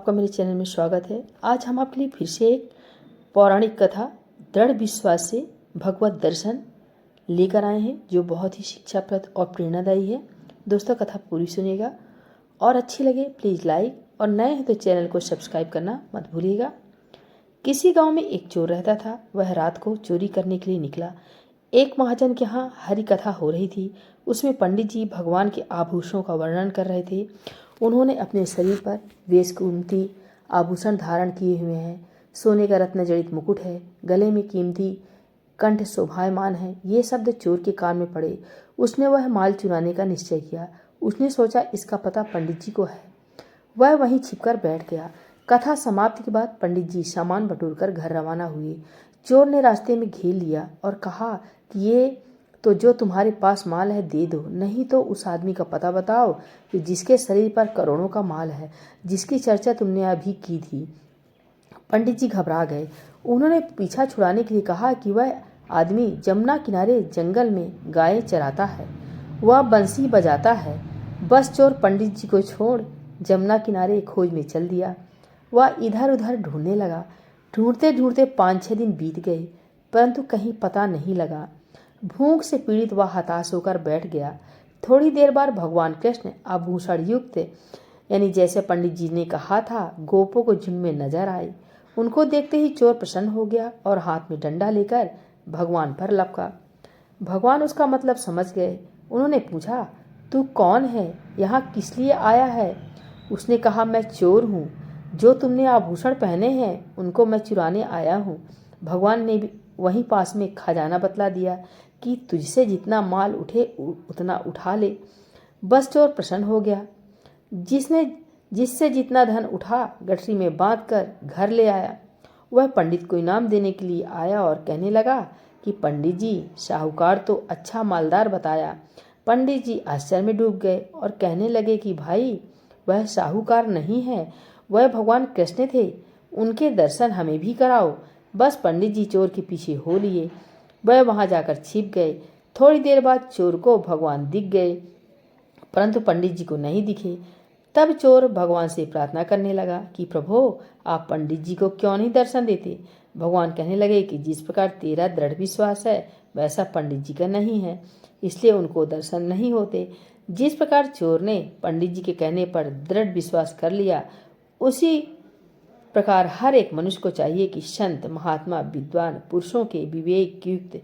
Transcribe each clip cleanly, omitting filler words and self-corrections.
आपका मेरे चैनल में स्वागत है। आज हम आपके लिए फिर से एक पौराणिक कथा दृढ़ विश्वास से भगवत दर्शन लेकर आए हैं, जो बहुत ही शिक्षाप्रद और प्रेरणादायी है। दोस्तों, कथा पूरी सुनिएगा और अच्छी लगे प्लीज़ लाइक, और नए हैं तो चैनल को सब्सक्राइब करना मत भूलिएगा। किसी गांव में एक चोर रहता था। वह रात को चोरी करने के लिए निकला। एक महाजन के यहाँ हरि कथा हो रही थी। उसमें पंडित जी भगवान के आभूषणों का वर्णन कर रहे थे। उन्होंने अपने शरीर पर बेशकीमती आभूषण धारण किए हुए हैं। सोने का रत्न जड़ित मुकुट है, गले में कीमती कंठ शोभायमान है। ये शब्द चोर के कान में पड़े। उसने वह माल चुराने का निश्चय किया। उसने सोचा इसका पता पंडित जी को है। वह वहीं छिपकर बैठ गया। कथा समाप्ति के बाद पंडित जी सामान बटोरकर घर रवाना हुए। चोर ने रास्ते में घेर लिया और कहा कि ये तो जो तुम्हारे पास माल है दे दो, नहीं तो उस आदमी का पता बताओ कि जिसके शरीर पर करोड़ों का माल है, जिसकी चर्चा तुमने अभी की थी। पंडित जी घबरा गए। उन्होंने पीछा छुड़ाने के लिए कहा कि वह आदमी जमुना किनारे जंगल में गायें चराता है, वह बंसी बजाता है। बस चोर पंडित जी को छोड़ जमुना किनारे खोज में चल दिया। वह इधर उधर ढूंढने लगा। ढूंढते ढूंढते 5-6 दिन बीत गए, परंतु कहीं पता नहीं लगा। भूख से पीड़ित वह हताश होकर बैठ गया। थोड़ी देर बाद भगवान कृष्ण आभूषण युक्त, यानी जैसे पंडित जी ने कहा था, गोपों को झुंड में नजर आए। उनको देखते ही चोर प्रसन्न हो गया और हाथ में डंडा लेकर भगवान पर लपका। भगवान उसका मतलब समझ गए। उन्होंने पूछा, तू कौन है, यहाँ किस लिए आया है? उसने कहा, मैं चोर हूँ। जो तुमने आभूषण पहने हैं उनको मैं चुराने आया हूँ। भगवान ने भी वहीं पास में खजाना बतला दिया कि तुझसे जितना माल उठे उतना उठा ले। बस चोर प्रसन्न हो गया। जिससे जितना धन उठा गठरी में बांधकर घर ले आया। वह पंडित को इनाम देने के लिए आया और कहने लगा कि पंडित जी, साहूकार तो अच्छा मालदार बताया। पंडित जी आश्चर्य में डूब गए और कहने लगे कि भाई, वह साहूकार नहीं है, वह भगवान कृष्ण थे। उनके दर्शन हमें भी कराओ। बस पंडित जी चोर के पीछे हो लिए। वह वहां जाकर छिप गए। थोड़ी देर बाद चोर को भगवान दिख गए, परंतु पंडित जी को नहीं दिखे। तब चोर भगवान से प्रार्थना करने लगा कि प्रभु, आप पंडित जी को क्यों नहीं दर्शन देते? भगवान कहने लगे कि जिस प्रकार तेरा दृढ़ विश्वास है वैसा पंडित जी का नहीं है, इसलिए उनको दर्शन नहीं होते। जिस प्रकार चोर ने पंडित जी के कहने पर दृढ़ विश्वास कर लिया, उसी प्रकार हर एक मनुष्य को चाहिए कि संत, महात्मा, विद्वान पुरुषों के विवेक युक्त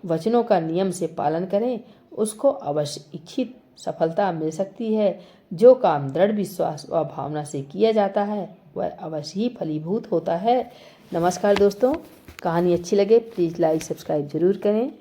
वचनों का नियम से पालन करें। उसको अवश्य इच्छित सफलता मिल सकती है। जो काम दृढ़ विश्वास व भावना से किया जाता है वह अवश्य ही फलीभूत होता है। नमस्कार दोस्तों, कहानी अच्छी लगे प्लीज़ लाइक सब्सक्राइब जरूर करें।